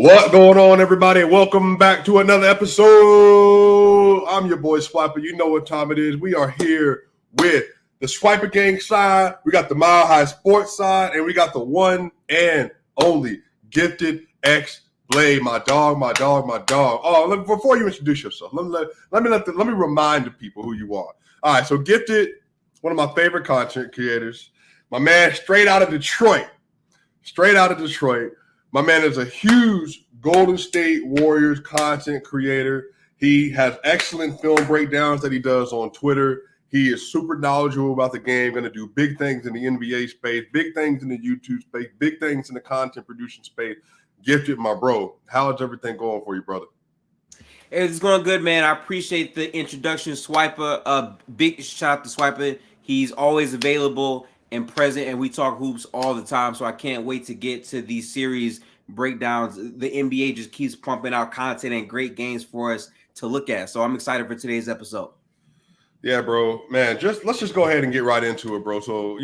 What going on, everybody? Welcome back to another episode. I'm your boy Swiper. You know what time it is. We are here with the Swiper Gang side. We got the Mile High Sports side, and we got the one and only Gifted X Blade. My dog. Oh, before you introduce yourself, let me remind the people who you are. All right, so Gifted, one of my favorite content creators. My man, straight out of Detroit. My man is a huge Golden State Warriors content creator. He has excellent film breakdowns that he does on Twitter. He is super knowledgeable about the game, going to do big things in the NBA space, big things in the YouTube space, big things in the content producing space. Gifted, my bro. How is everything going for you, brother? It's going good, man. I appreciate the introduction, Swiper. A big shout out to Swiper. He's always available and present, and we talk hoops all the time. So I can't wait to get to these series breakdowns. The NBA just keeps pumping out content and great games for us to look at. So I'm excited for today's episode. Yeah, bro, man. Let's just go ahead and get right into it, bro. So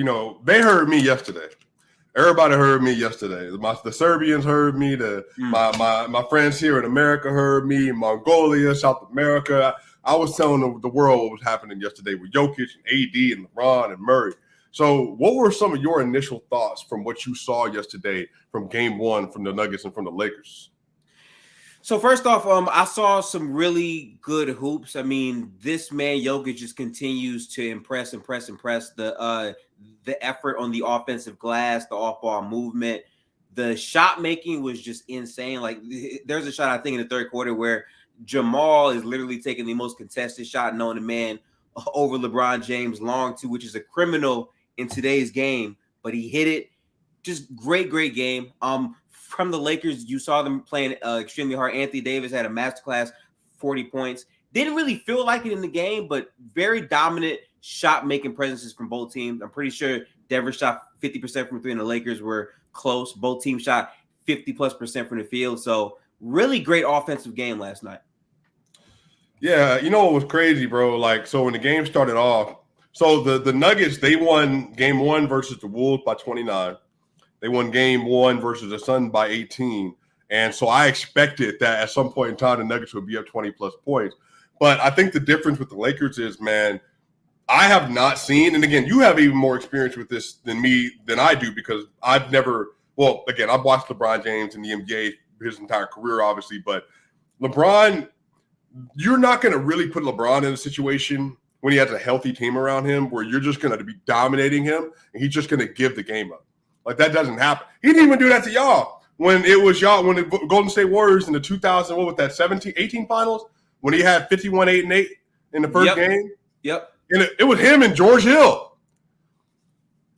they heard me yesterday. Everybody heard me yesterday. The Serbians heard me. My friends here in America heard me. Mongolia, South America. I was telling the world what was happening yesterday with Jokic and AD and LeBron and Murray. So what were some of your initial thoughts from what you saw yesterday from Game 1 from the Nuggets and from the Lakers? So first off, I saw some really good hoops. I mean, this man Jokic just continues to impress. The effort on the offensive glass, the off-ball movement, the shot making was just insane. Like there's a shot I think in the third quarter where Jamal is literally taking the most contested shot known to man over LeBron James long two, which is a criminal in today's game, but he hit it. Just great game. From the Lakers, you saw them playing extremely hard. Anthony Davis had a masterclass, 40 points. Didn't really feel like it in the game, but very dominant shot-making presences from both teams. I'm pretty sure Denver shot 50% from three, and the Lakers were close. Both teams shot 50+% from the field. So really great offensive game last night. Yeah, you know what was crazy, bro? So when the game started off, so the Nuggets, they won Game 1 versus the Wolves by 29. They won Game 1 versus the Suns by 18. And so I expected that at some point in time, the Nuggets would be up 20-plus points. But I think the difference with the Lakers is, man, I have not seen, and again, you have even more experience with this than I do, because I've never – well, again, I've watched LeBron James in the NBA his entire career, obviously. But LeBron, you're not going to really put LeBron in a situation – when he has a healthy team around him where you're just going to be dominating him and he's just going to give the game up. Like, that doesn't happen. He didn't even do that to y'all when it was y'all, when the Golden State Warriors in the 18 finals, when he had 51-8-8 in the first game. Yep. And it was him and George Hill.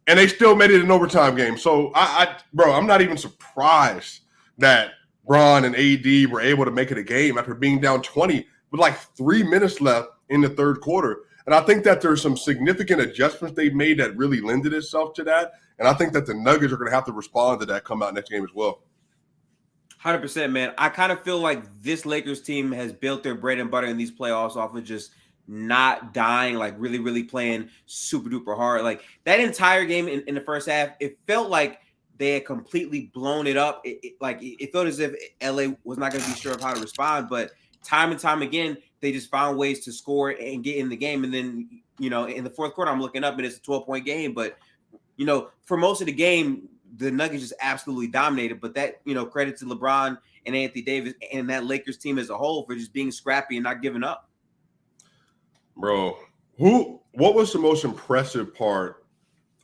And they still made it an overtime game. So, I'm not even surprised that Bron and AD were able to make it a game after being down 20 with like 3 minutes left in the third quarter. And I think that there's some significant adjustments they've made that really lended itself to that. And I think that the Nuggets are going to have to respond to that come out next game as well. 100%, man. I kind of feel like this Lakers team has built their bread and butter in these playoffs off of just not dying, like really playing super duper hard. Like that entire game in the first half, it felt like they had completely blown it up. It felt as if LA was not going to be sure of how to respond, but time and time again, they just found ways to score and get in the game. And then, in the fourth quarter, I'm looking up and it's a 12-point game. But, for most of the game, the Nuggets just absolutely dominated. But that, credit to LeBron and Anthony Davis and that Lakers team as a whole for just being scrappy and not giving up. Bro, what was the most impressive part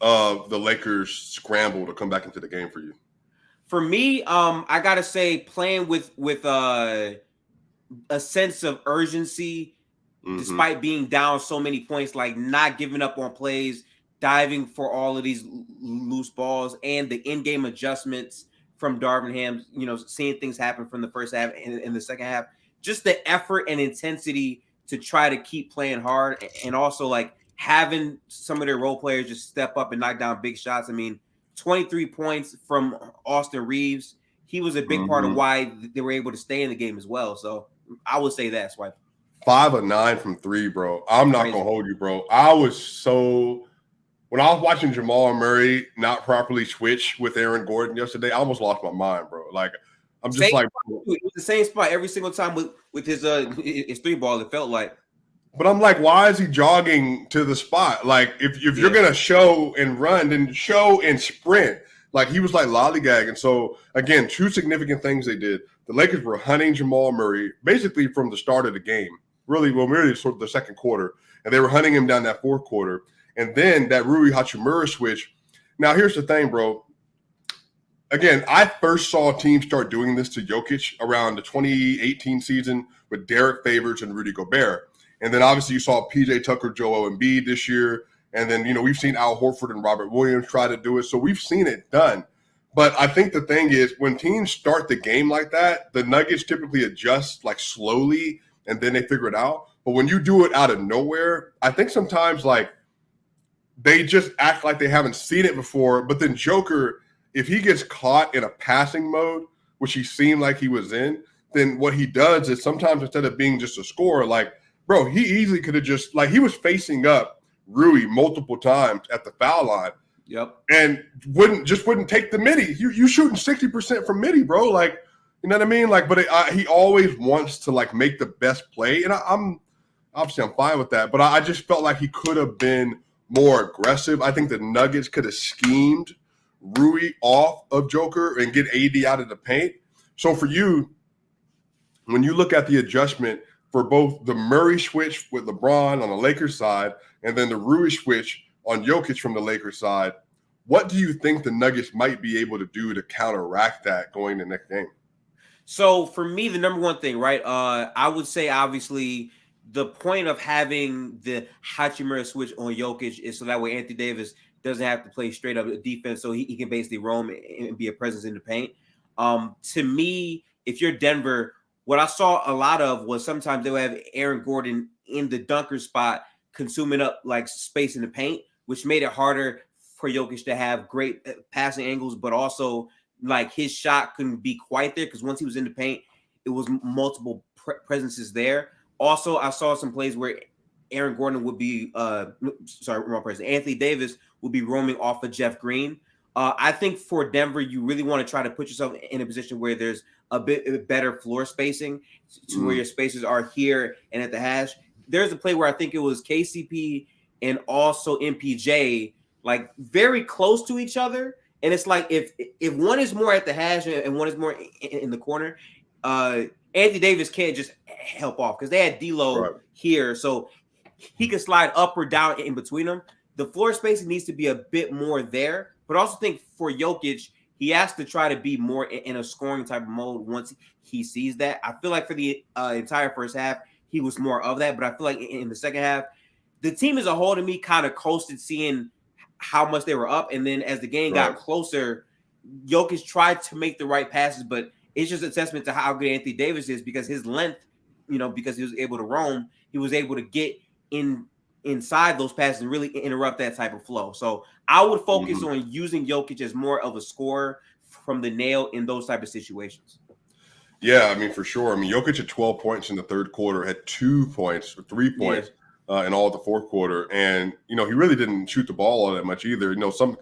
of the Lakers' scramble to come back into the game for you? For me, I got to say playing with a sense of urgency, despite being down so many points, like not giving up on plays, diving for all of these loose balls, and the in-game adjustments from Darvin Ham, seeing things happen from the first half and in the second half, just the effort and intensity to try to keep playing hard, and also like having some of their role players just step up and knock down big shots. I mean, 23 points from Austin Reeves. He was a big part of why they were able to stay in the game as well. So I would say that, Swipe. 5 of 9 from 3, bro. I'm not going to hold you, bro. I was so when I was watching Jamal Murray not properly switch with Aaron Gordon yesterday, I almost lost my mind, bro. Like, I'm just Same like, spot, it was the same spot every single time with his three ball. It felt like. but I'm like, why is he jogging to the spot? Like, if you're gonna show and run, then show and sprint. Like he was like lollygagging. So again, two significant things they did. The Lakers were hunting Jamal Murray basically from the start of the game. Really sort of the second quarter, and they were hunting him down that fourth quarter. And then that Rui Hachimura switch. Now here's the thing, bro. Again, I first saw teams start doing this to Jokic around the 2018 season with Derek Favors and Rudy Gobert. And then obviously you saw PJ Tucker, Joel Embiid this year. And then, we've seen Al Horford and Robert Williams try to do it. So we've seen it done. But I think the thing is when teams start the game like that, the Nuggets typically adjust like slowly and then they figure it out. But when you do it out of nowhere, I think sometimes like they just act like they haven't seen it before. But then Joker, if he gets caught in a passing mode, which he seemed like he was in, then what he does is sometimes instead of being just a scorer, like, bro, he easily could have just, like, he was facing up Rui multiple times at the foul line. Yep. And wouldn't take the midi. You shooting 60% from midi, bro. Like, you know what I mean? Like, but he always wants to, like, make the best play. And I'm fine with that. But I just felt like he could have been more aggressive. I think the Nuggets could have schemed Rui off of Joker and get AD out of the paint. So for you, when you look at the adjustment for both the Murray switch with LeBron on the Lakers side and then the Rui switch on Jokic from the Lakers side, what do you think the Nuggets might be able to do to counteract that going the next game? So for me, the number one thing, right? I would say obviously the point of having the Hachimura switch on Jokic is so that way Anthony Davis doesn't have to play straight up defense, so he can basically roam and be a presence in the paint. To me, if you're Denver, what I saw a lot of was sometimes they'll have Aaron Gordon in the dunker spot, consuming up like space in the paint, which made it harder for Jokic to have great passing angles, but also like his shot couldn't be quite there because once he was in the paint, it was multiple presences there. Also, I saw some plays where Aaron Gordon would be, Anthony Davis would be roaming off of Jeff Green. I think for Denver, you really want to try to put yourself in a position where there's a bit better floor spacing to where your spaces are here and at the hash. There's a play where I think it was KCP and also MPJ, like very close to each other. And it's like if one is more at the hash and one is more in the corner, Anthony Davis can't just help off because they had D'Lo here, so he could slide up or down in between them. The floor spacing needs to be a bit more there, but I also think for Jokic, he has to try to be more in a scoring type of mode once he sees that. I feel like for the entire first half, he was more of that, but I feel like in the second half, the team as a whole to me kind of coasted seeing how much they were up, and then as the game got closer, Jokic tried to make the right passes, but it's just a testament to how good Anthony Davis is because his length, because he was able to roam, he was able to get inside those passes and really interrupt that type of flow. So I would focus on using Jokic as more of a scorer from the nail in those type of situations. Yeah, I mean, for sure. I mean, Jokic had 12 points in the third quarter, had 2 points or 3 points in all of the fourth quarter. And, he really didn't shoot the ball all that much either. Some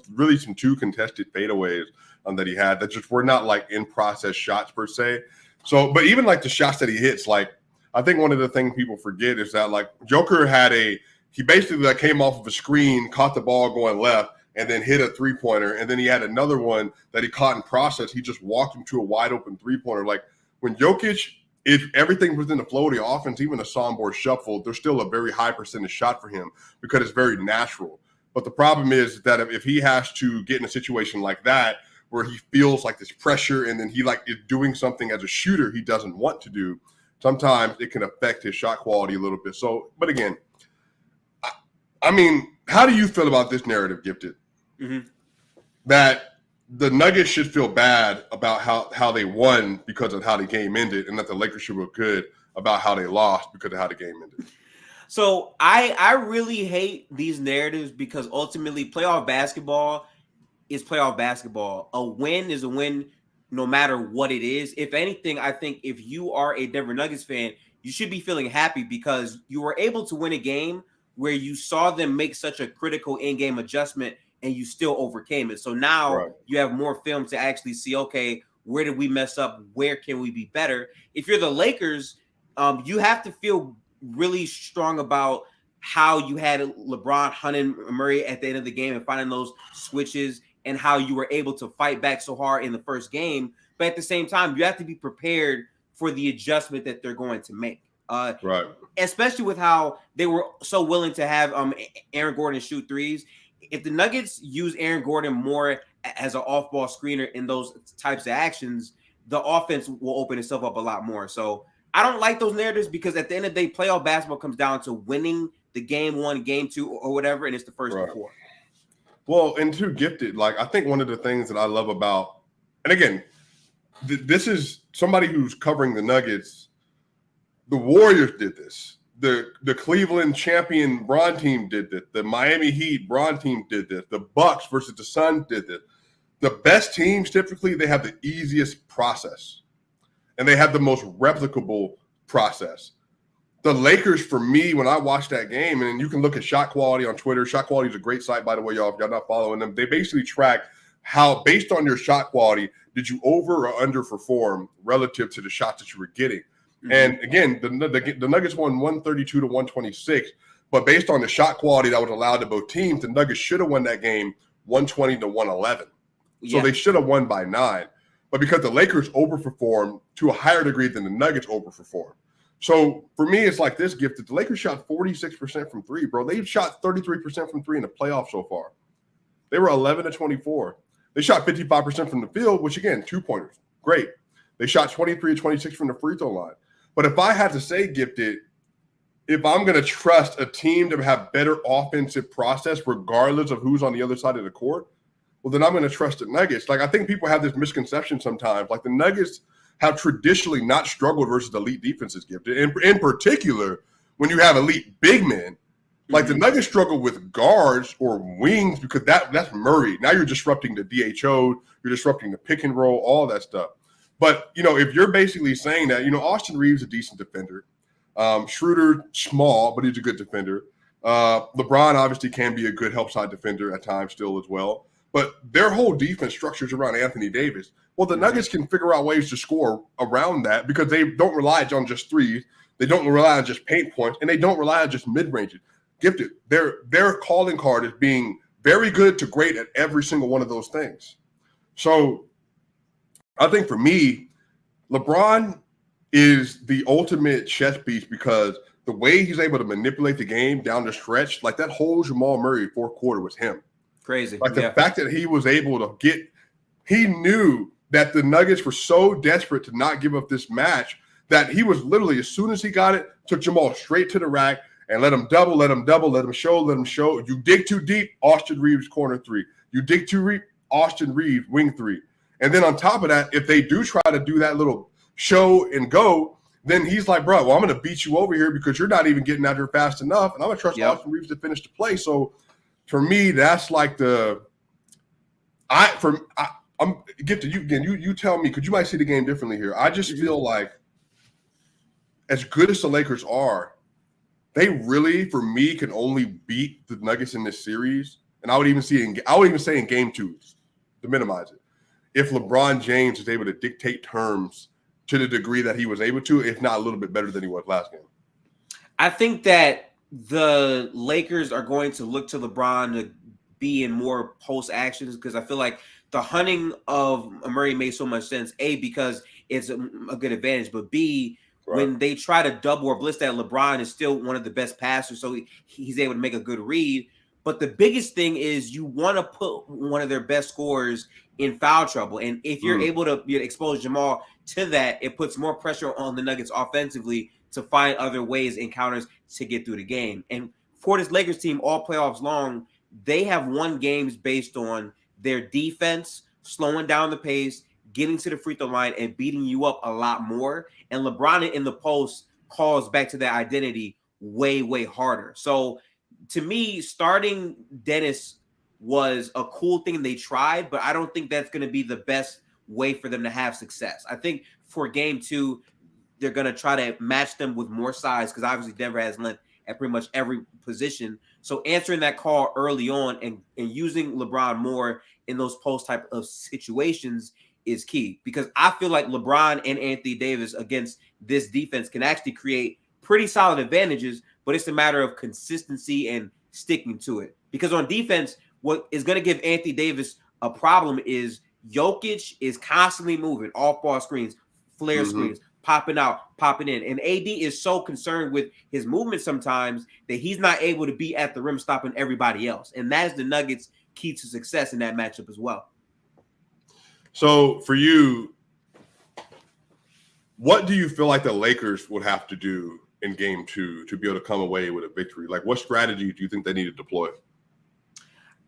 2 contested fadeaways that he had that just were not like in process shots per se. So, but even like the shots that he hits, like I think one of the things people forget is that like Joker he basically like came off of a screen, caught the ball going left, and then hit a 3-pointer. And then he had another one that he caught in process. He just walked into a wide open 3-pointer. Like when Jokic, if everything was in the flow of the offense, even a soundboard shuffle, there's still a very high percentage shot for him because it's very natural. But the problem is that if he has to get in a situation like that, where he feels like this pressure and then he like is doing something as a shooter he doesn't want to do, sometimes it can affect his shot quality a little bit. So, but again, I mean, how do you feel about this narrative, Gifted? That the Nuggets should feel bad about how they won because of how the game ended, and that the Lakers should feel good about how they lost because of how the game ended. So I really hate these narratives because ultimately playoff basketball is playoff basketball. A win is a win no matter what it is. If anything, I think if you are a Denver Nuggets fan, you should be feeling happy because you were able to win a game where you saw them make such a critical in-game adjustment and you still overcame it. So now you have more film to actually see, okay, where did we mess up? Where can we be better? If you're the Lakers, you have to feel really strong about how you had LeBron hunting Murray at the end of the game and finding those switches and how you were able to fight back so hard in the first game. But at the same time, you have to be prepared for the adjustment that they're going to make. Right. Especially with how they were so willing to have Aaron Gordon shoot threes. If the Nuggets use Aaron Gordon more as an off-ball screener in those types of actions, the offense will open itself up a lot more. So I don't like those narratives because at the end of the day, playoff basketball comes down to winning the game 1, game 2, or whatever, and it's the first Right. to 4. Well, and too gifted. Like, I think one of the things that I love about, and again, this is somebody who's covering the Nuggets. The Warriors did this. The Cleveland champion Bron team did this. The Miami Heat Bron team did this. The Bucks versus the Suns did this. The best teams, typically, they have the easiest process. And they have the most replicable process. The Lakers, for me, when I watched that game, and you can look at Shot Quality on Twitter. Shot Quality is a great site, by the way, y'all. If y'all not following them, they basically track how, based on your shot quality, did you over or underperform relative to the shots that you were getting. Mm-hmm. And again, the Nuggets won 132 to 126, but based on the shot quality that was allowed to both teams, the Nuggets should have won that game 120 to 111. So they should have won by 9. But because the Lakers overperformed to a higher degree than the Nuggets overperformed. So for me, it's like this, Gifted. The Lakers shot 46% from 3, bro. They've shot 33% from 3 in the playoffs so far. They were 11 to 24. They shot 55% from the field, which, again, 2-pointers. Great. They shot 23 to 26 from the free throw line. But if I had to say, Gifted, if I'm going to trust a team to have better offensive process regardless of who's on the other side of the court, well, then I'm going to trust the Nuggets. Like, I think people have this misconception sometimes. Like, the Nuggets have traditionally not struggled versus elite defenses, Gifted. In particular, when you have elite big men, like the Nuggets struggle with guards or wings because that's Murray. Now you're disrupting the DHO, you're disrupting the pick and roll, all that stuff. But, if you're basically saying that, Austin Reeves is a decent defender. Schroeder, small, but he's a good defender. LeBron obviously can be a good help side defender at times still as well. But their whole defense structures around Anthony Davis. Well, the Nuggets can figure out ways to score around that because they don't rely on just threes. They don't rely on just paint points, and they don't rely on just mid-range. Gifted. Their calling card is being very good to great at every single one of those things. So I think for me, LeBron is the ultimate chess piece because the way he's able to manipulate the game down the stretch, like that whole Jamal Murray fourth quarter was him. Crazy. Like the fact that he was able to he knew that the Nuggets were so desperate to not give up this match that he was literally, as soon as he got it, took Jamal straight to the rack and let him double, let him show. You dig too deep, Austin Reeves corner 3. You dig too deep, Austin Reeves wing 3. And then on top of that, if they do try to do that little show and go, then he's like, bro, well, I'm going to beat you over here because you're not even getting out here fast enough. And I'm going to trust Austin Reeves to finish the play. So for me, that's like I'm get to you again. You tell me, because you might see the game differently here. I just feel like as good as the Lakers are, they really, for me, can only beat the Nuggets in this series. And I would even say in game 2 to minimize it, if LeBron James is able to dictate terms to the degree that he was able to, if not a little bit better than he was last game. I think that the Lakers are going to look to LeBron to be in more post actions because I feel like the hunting of Murray made so much sense. A, because it's a good advantage, but B, when they try to double or blitz that, LeBron is still one of the best passers, so he's able to make a good read. But the biggest thing is you want to put one of their best scorers in foul trouble. And if you're able to expose Jamal to that, it puts more pressure on the Nuggets offensively to find other ways and counters to get through the game. And for this Lakers team, all playoffs long, they have won games based on their defense, slowing down the pace, getting to the free throw line, and beating you up a lot more. And LeBron in the post calls back to that identity way, way harder. So to me, starting Dennis was a cool thing they tried, but I don't think that's going to be the best way for them to have success. I think for game 2, they're going to try to match them with more size because obviously Denver has length at pretty much every position. So answering that call early on and using LeBron more in those post type of situations is key, because I feel like LeBron and Anthony Davis against this defense can actually create pretty solid advantages, but it's a matter of consistency and sticking to it. Because on defense, what is going to give Anthony Davis a problem is Jokic is constantly moving off ball screens, flare screens, popping out, popping in. And AD is so concerned with his movement sometimes that he's not able to be at the rim stopping everybody else. And that's the Nuggets' key to success in that matchup as well. So for you, what do you feel like the Lakers would have to do in game 2 to be able to come away with a victory? Like, what strategy do you think they need to deploy?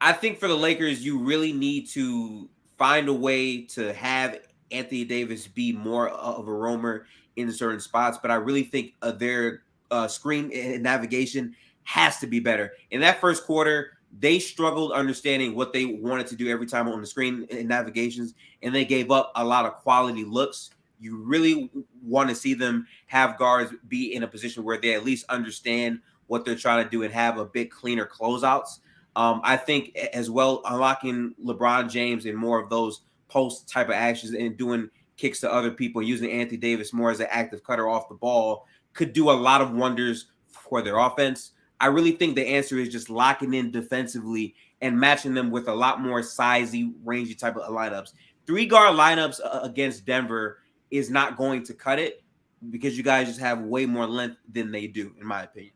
I think for the Lakers, you really need to find a way to have Anthony Davis be more of a roamer in certain spots. But I really think their screen and navigation has to be better. In that first quarter, they struggled understanding what they wanted to do every time on the screen and navigations, and they gave up a lot of quality looks. You really want to see them have guards be in a position where they at least understand what they're trying to do and have a bit cleaner closeouts. I think as well, unlocking LeBron James and more of those post type of actions and doing kicks to other people, using Anthony Davis more as an active cutter off the ball could do a lot of wonders for their offense. I really think the answer is just locking in defensively and matching them with a lot more sizey, rangy type of lineups. 3-guard lineups against Denver is not going to cut it because you guys just have way more length than they do, in my opinion.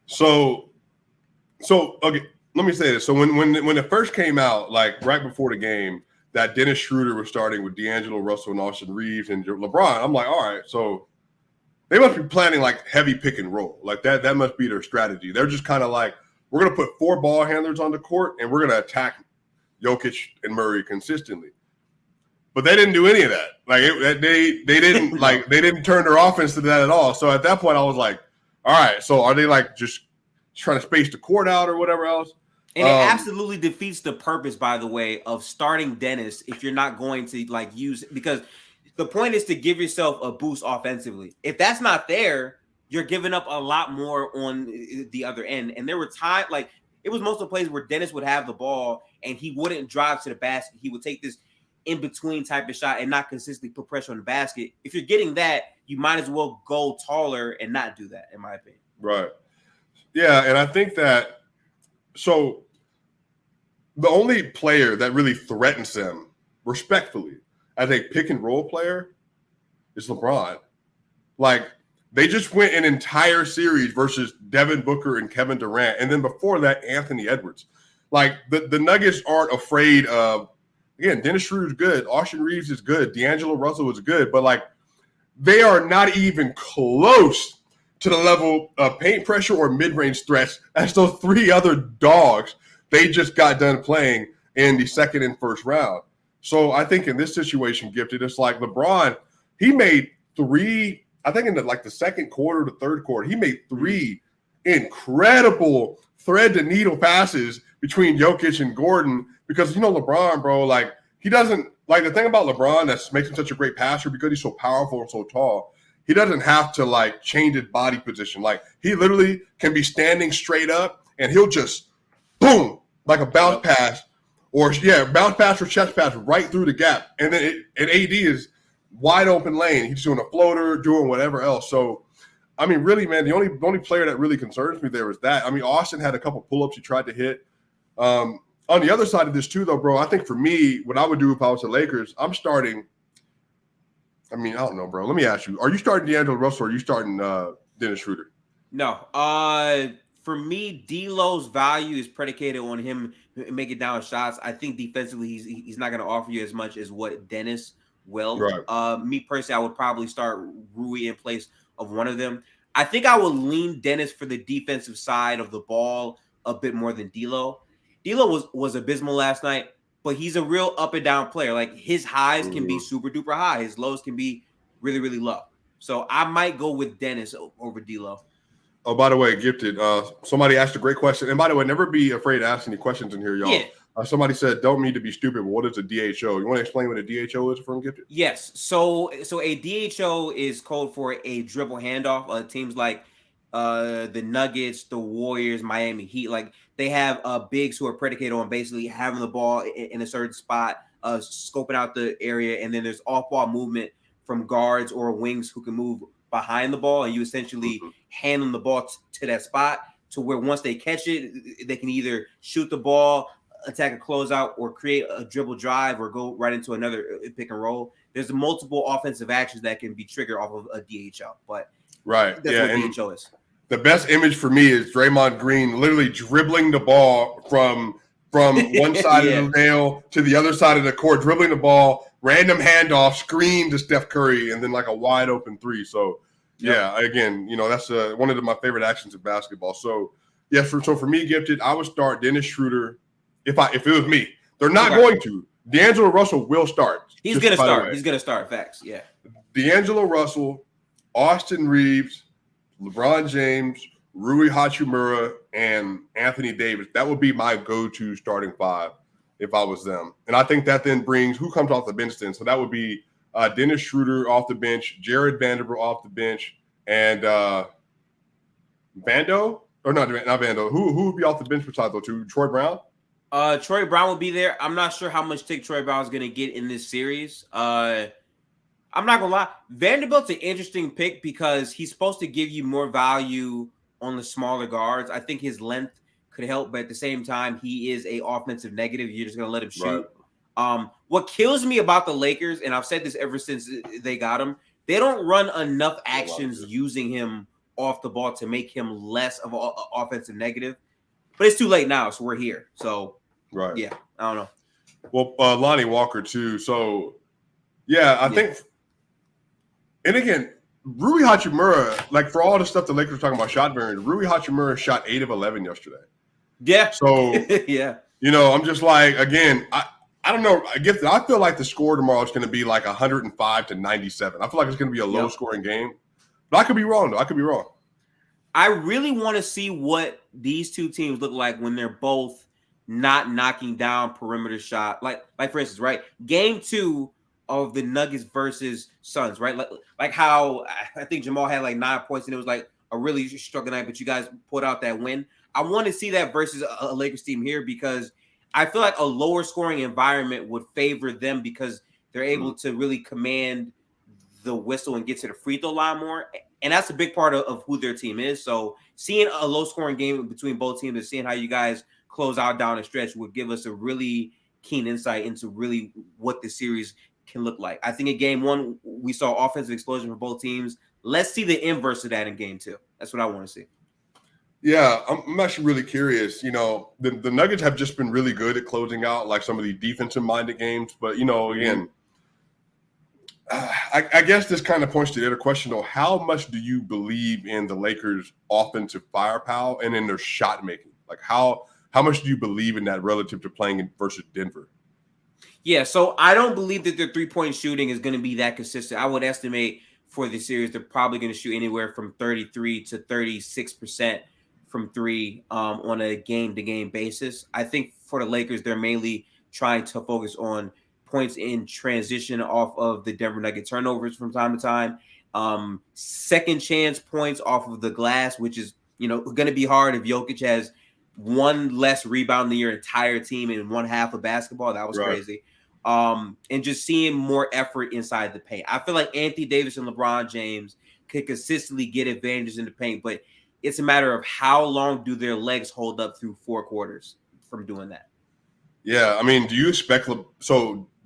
So okay, let me say this. So when it first came out, like right before the game, that Dennis Schroeder was starting with D'Angelo Russell and Austin Reeves and LeBron, I'm like, all right, so they must be planning like heavy pick and roll. Like that must be their strategy. They're just kind of like, we're going to put 4 ball handlers on the court and we're going to attack Jokic and Murray consistently. But they didn't do any of that. Like they didn't like they didn't turn their offense to that at all. So at that point, I was like, all right, so are they like just trying to space the court out or whatever else? And it absolutely defeats the purpose, by the way, of starting Dennis if you're not going to like use it, because the point is to give yourself a boost offensively. If that's not there, you're giving up a lot more on the other end. And there were times like it was most of the plays where Dennis would have the ball and he wouldn't drive to the basket. He would take this in between type of shot and not consistently put pressure on the basket. If you're getting that, you might as well go taller and not do that, in my opinion. Right. Yeah, and I think that so the only player that really threatens them respectfully as a pick and roll player is LeBron. Like they just went an entire series versus Devin Booker and Kevin Durant, and then before that, Anthony Edwards. Like the Nuggets aren't afraid of. Again, Dennis Schroeder is good. Austin Reeves is good. D'Angelo Russell is good. But, like, they are not even close to the level of paint pressure or mid-range threats as those 3 other dogs they just got done playing in the second and first round. So, I think in this situation, Gifted, it's like LeBron, he made 3, I think in the second quarter to third quarter, he made 3 incredible thread-to-needle passes between Jokic and Gordon. Because, LeBron, bro, like, he doesn't – like, the thing about LeBron that makes him such a great passer because he's so powerful and so tall, he doesn't have to, like, change his body position. Like, he literally can be standing straight up, and he'll just, boom, like a bounce pass or, bounce pass or chest pass right through the gap. And then AD is wide open lane. He's doing a floater, doing whatever else. So, I mean, really, man, the only player that really concerns me there is that. I mean, Austin had a couple pull-ups he tried to hit. On the other side of this too, though, bro, I think for me, what I would do if I was the Lakers, I'm starting. I mean, I don't know, bro. Let me ask you: are you starting D'Angelo Russell or are you starting Dennis Schroeder? No. For me, D'Lo's value is predicated on him making down shots. I think defensively, he's not going to offer you as much as what Dennis will. Right. Me personally, I would probably start Rui in place of one of them. I think I would lean Dennis for the defensive side of the ball a bit more than D'Lo. D'Lo was abysmal last night, but he's a real up and down player. Like his highs can be super duper high. His lows can be really, really low. So I might go with Dennis over D'Lo. Oh, by the way, Gifted, somebody asked a great question. And by the way, never be afraid to ask any questions in here, y'all. Yeah. Somebody said, don't mean to be stupid, but what is a DHO? You want to explain what a DHO is from Gifted? Yes. So a DHO is code for a dribble handoff. Teams like the Nuggets, the Warriors, Miami Heat, like they have bigs who are predicated on basically having the ball in a certain spot, scoping out the area, and then there's off-ball movement from guards or wings who can move behind the ball, and you essentially hand them the ball to that spot to where once they catch it, they can either shoot the ball, attack a closeout, or create a dribble drive or go right into another pick and roll. There's multiple offensive actions that can be triggered off of a DHO, but right, that's what DHO is. The best image for me is Draymond Green literally dribbling the ball from one side of the nail to the other side of the court, dribbling the ball, random handoff, screen to Steph Curry, and then like a wide open three. So, yeah, again, that's one of my favorite actions of basketball. So, yeah, for me, Gifted, I would start Dennis Schroeder if it was me. They're not going to. D'Angelo Russell will start. He's going to start. He's going to start. Facts. Yeah. D'Angelo Russell, Austin Reeves, LeBron James, Rui Hachimura, and Anthony Davis. That would be my go-to starting five if I was them. And I think that then brings who comes off the bench then. So that would be Dennis Schroeder off the bench, Jared Vanderbilt off the bench, and Vando? Or not Vando. Who would be off the bench besides those two? Troy Brown? Troy Brown will be there. I'm not sure how much tick Troy Brown is going to get in this series. I'm not going to lie. Vanderbilt's an interesting pick because he's supposed to give you more value on the smaller guards. I think his length could help, but at the same time, he is a offensive negative. You're just going to let him shoot. Right. What kills me about the Lakers, and I've said this ever since they got him, they don't run enough actions using him off the ball to make him less of an offensive negative. But it's too late now, so we're here. So, yeah, I don't know. Well, Lonnie Walker, too. So, yeah, I think – and again, Rui Hachimura, like for all the stuff the Lakers are talking about shot variant, Rui Hachimura shot 8 of 11 yesterday. Yeah. So, yeah. I'm just like, again, I don't know. I feel like the score tomorrow is going to be like 105 to 97. I feel like it's going to be a low-scoring game. But I could be wrong, though. I could be wrong. I really want to see what these two teams look like when they're both not knocking down perimeter shot. Like for instance, right? Game 2 of the Nuggets versus Suns, right? Like how I think Jamal had like 9 points and it was like a really struggling night, but you guys put out that win. I want to see that versus a Lakers team here because I feel like a lower scoring environment would favor them because they're able to really command the whistle and get to the free throw line more. And that's a big part of who their team is. So seeing a low scoring game between both teams and seeing how you guys close out down the stretch would give us a really keen insight into really what the series can look like. I think in game 1, we saw offensive explosion for both teams. Let's see the inverse of that in game 2. That's what I want to see. Yeah, I'm actually really curious. The Nuggets have just been really good at closing out like some of the defensive-minded games. But, again, I guess this kind of points to the other question, though. How much do you believe in the Lakers' offensive firepower and in their shot making? Like, how much do you believe in that relative to playing versus Denver? Yeah, so I don't believe that their three-point shooting is going to be that consistent. I would estimate for the series they're probably going to shoot anywhere from 33 to 36% from three on a game-to-game basis. I think for the Lakers, they're mainly trying to focus on points in transition off of the Denver Nuggets turnovers from time to time. Second chance points off of the glass, which is going to be hard if Jokic has one less rebound than your entire team in one half of basketball. That was crazy. And just seeing more effort inside the paint. I feel like Anthony Davis and LeBron James could consistently get advantages in the paint, but it's a matter of how long do their legs hold up through 4 quarters from doing that. Yeah, I mean, do you expect AD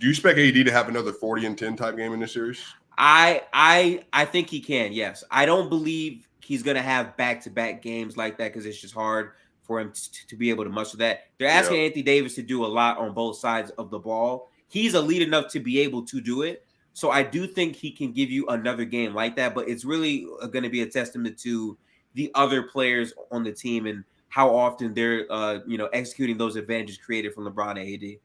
to have another 40 and 10 type game in this series? I think he can, yes. I don't believe he's going to have back-to-back games like that because it's just hard for him to be able to muster that. They're asking Anthony Davis to do a lot on both sides of the ball. He's elite enough to be able to do it. So I do think he can give you another game like that, but it's really going to be a testament to the other players on the team and how often they're executing those advantages created from LeBron and AD.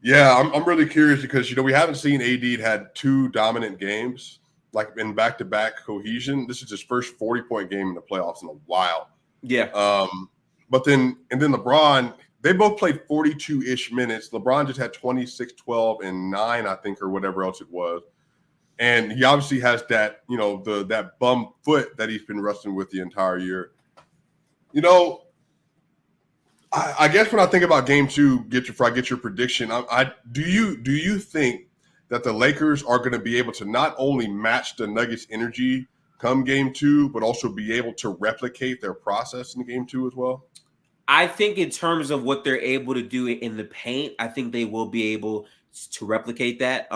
Yeah, I'm really curious because we haven't seen AD had 2 dominant games like in back-to-back cohesion. This is his first 40-point game in the playoffs in a while. Yeah. But then LeBron, they both played 42-ish minutes. LeBron just had 26, 12, and 9, I think, or whatever else it was. And he obviously has that, that bum foot that he's been wrestling with the entire year. I guess when I think about game two, before I get your prediction, do you think that the Lakers are going to be able to not only match the Nuggets' energy come game two, but also be able to replicate their process in game two as well? I think in terms of what they're able to do in the paint, I think they will be able to replicate that.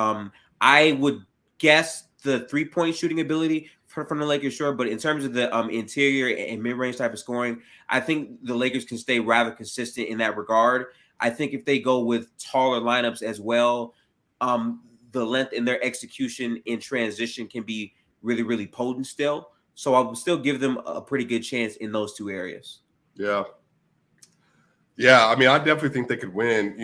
I would guess the 3-point shooting ability from the Lakers, sure, but in terms of the interior and mid-range type of scoring, I think the Lakers can stay rather consistent in that regard. I think if they go with taller lineups as well, the length in their execution in transition can be really, really potent still. So I would still give them a pretty good chance in those two areas. Yeah. Yeah, I mean, I definitely think they could win,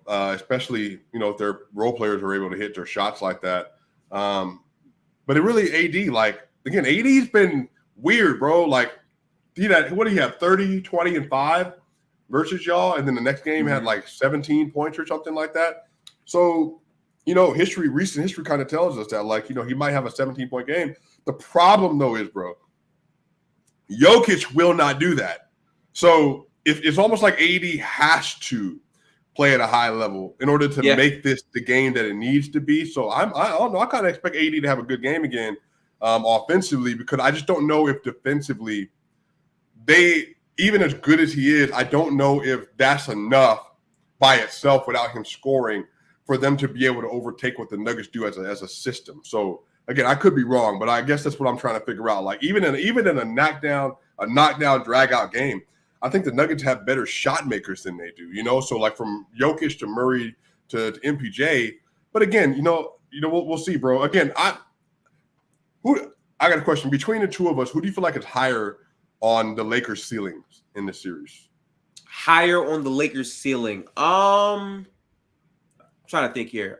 especially, if their role players are able to hit their shots like that. But it really, AD, AD's been weird, bro. Like, what do you have, 30, 20, and 5 versus y'all? And then the next game had like 17 points or something like that. So, recent history kind of tells us that, he might have a 17-point game. The problem, though, is, bro, Jokic will not do that. So, it's almost like AD has to play at a high level in order to make this the game that it needs to be. So I don't know. I kind of expect AD to have a good game again offensively, because I just don't know if defensively even as good as he is, I don't know if that's enough by itself without him scoring for them to be able to overtake what the Nuggets do as a system. So again, I could be wrong, but I guess that's what I'm trying to figure out. Like even in a knockdown, drag out game, I think the Nuggets have better shot makers than they do, So like from Jokic to Murray to MPJ, but again, we'll see, bro. Again, I got a question. Between the two of us, who do you feel like is higher on the Lakers' ceilings in this series? Higher on the Lakers' ceiling. I'm trying to think here.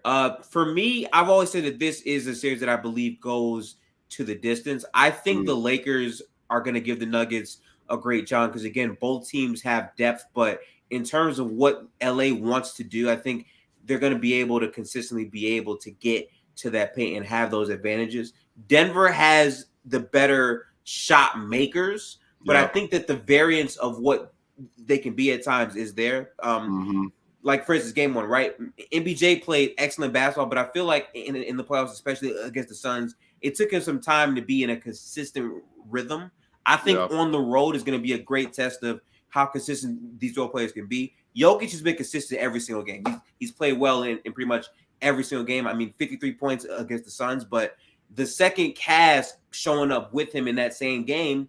For me, I've always said that this is a series that I believe goes to the distance. I think the Lakers are going to give the Nuggets a great job because, again, both teams have depth, but in terms of what LA wants to do, I think they're going to be able to consistently be able to get to that paint and have those advantages. Denver has the better shot makers, but I think that the variance of what they can be at times is there. Like, for instance, game one, right? MPJ played excellent basketball, but I feel like in the playoffs, especially against the Suns, it took him some time to be in a consistent rhythm. I think on the road is going to be a great test of how consistent these role players can be. Jokic has been consistent every single game. He's played well in pretty much every single game. I mean, 53 points against the Suns, but the second cast showing up with him in that same game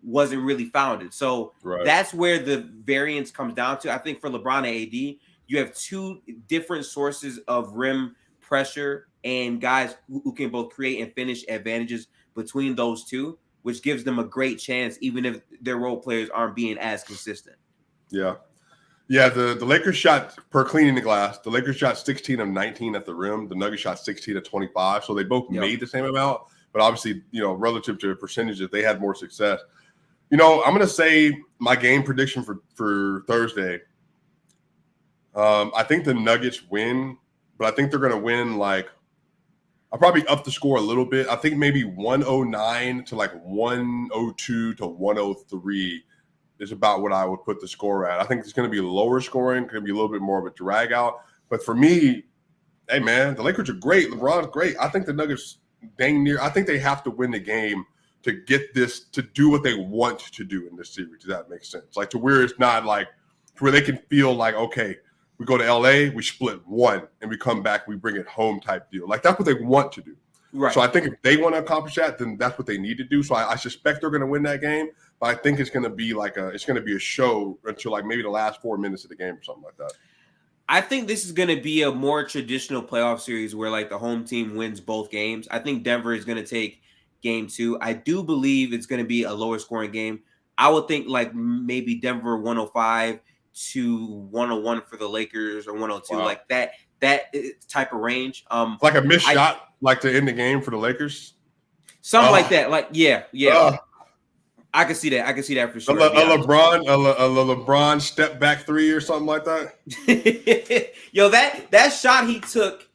wasn't really founded. So that's where the variance comes down to. I think for LeBron and AD, you have two different sources of rim pressure and guys who can both create and finish advantages between those two, which gives them a great chance, even if their role players aren't being as consistent. Yeah. Yeah, the Lakers shot, per cleaning the glass, the Lakers shot 16 of 19 at the rim. The Nuggets shot 16 of 25. So they both made the same amount. But obviously, relative to the percentages, they had more success. I'm going to say my game prediction for Thursday. I think the Nuggets win, but I think they're going to win I'll probably up the score a little bit. I think maybe 109 to 102 to 103 is about what I would put the score at. I think it's going to be lower scoring, going to be a little bit more of a drag out. But for me, hey, man, the Lakers are great. LeBron's great. I think the Nuggets dang near – I think they have to win the game to get this – to do what they want to do in this series. Does that make sense? To where it's not to where they can feel okay – we go to LA, we split one, and we come back, we bring it home type deal. That's what they want to do. Right. So I think if they want to accomplish that, then that's what they need to do. So I suspect they're going to win that game, but I think it's going to be it's going to be a show until maybe the last 4 minutes of the game or something like that. I think this is going to be a more traditional playoff series where the home team wins both games. I think Denver is going to take game 2. I do believe it's going to be a lower scoring game. I would think maybe Denver 105 to 101 for the Lakers or 102, that type of range. Like a missed shot, to end the game for the Lakers? Something like that. Yeah. I can see that. I can see that for sure. A LeBron step back 3 or something like that. Yo, that shot he took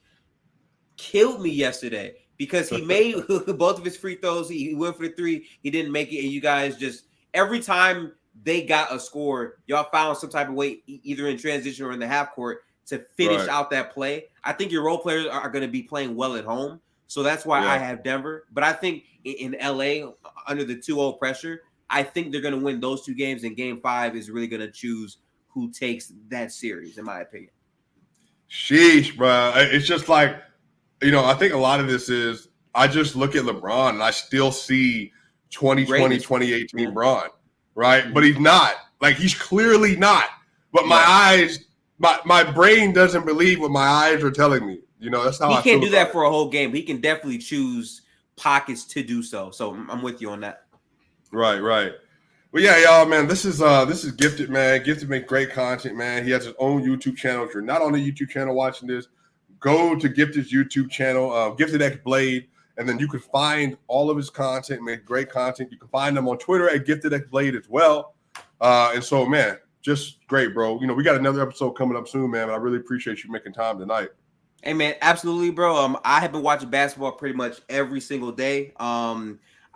killed me yesterday because he made both of his free throws. He went for the 3. He didn't make it. And you guys just, every time they got a score. Y'all found some type of way, either in transition or in the half court, to finish out that play. I think your role players are going to be playing well at home. So that's why I have Denver. But I think in LA, under the 2-0 pressure, I think they're going to win those 2 games. And game 5 is really going to choose who takes that series, in my opinion. Sheesh, bro. It's just like, I think a lot of this is I just look at LeBron and I still see 2020, 2018 LeBron, right? Mm-hmm. But he's not. Like, he's clearly not. But my eyes, my brain doesn't believe what my eyes are telling me. That's how he can't do that for a whole game. He can definitely choose pockets to do so. So I'm with you on that. Right. Well, yeah, y'all, man, this is Gifted, man. Gifted make great content, man. He has his own YouTube channel. If you're not on the YouTube channel watching this, go to Gifted's YouTube channel, Gifted X Blade, and then you can find all of his content, make great content. You can find him on Twitter at Gifted X Blade as well. And so, man, just great, bro. We got another episode coming up soon, man. But I really appreciate you making time tonight. Hey, man, absolutely, bro. I have been watching basketball pretty much every single day.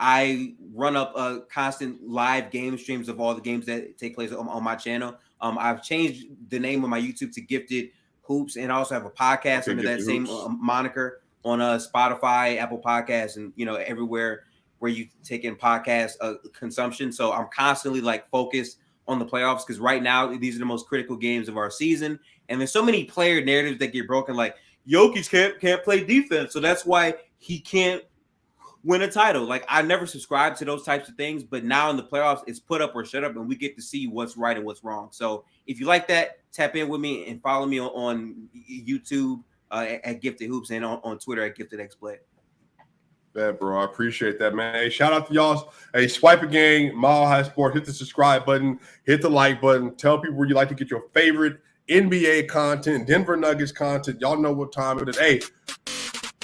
I run up constant live game streams of all the games that take place on my channel. I've changed the name of my YouTube to Gifted Hoops, and I also have a podcast under that same moniker on Spotify, Apple Podcasts, and everywhere where you take in podcast consumption. So I'm constantly focused on the playoffs because right now these are the most critical games of our season, and there's so many player narratives that get broken. Like Jokic can't play defense, so that's why he can't win a title. I never subscribed to those types of things, but now in the playoffs, it's put up or shut up, and we get to see what's right and what's wrong. So if you like that, tap in with me and follow me on YouTube at Gifted Hoops and on Twitter at Gifted X Blade. Yeah, bro, I appreciate that, man. Hey, shout out to y'all. Hey, Swiper Gang, Mile High Sport, hit the subscribe button, hit the like button. Tell people where you like to get your favorite NBA content, Denver Nuggets content. Y'all know what time it is. Hey,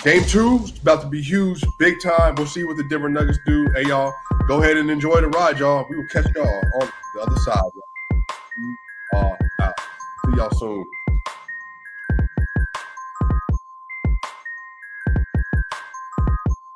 Game 2 is about to be huge, big time. We'll see what the Denver Nuggets do. Hey, y'all, go ahead and enjoy the ride, y'all. We will catch y'all on the other side. Out. See y'all soon.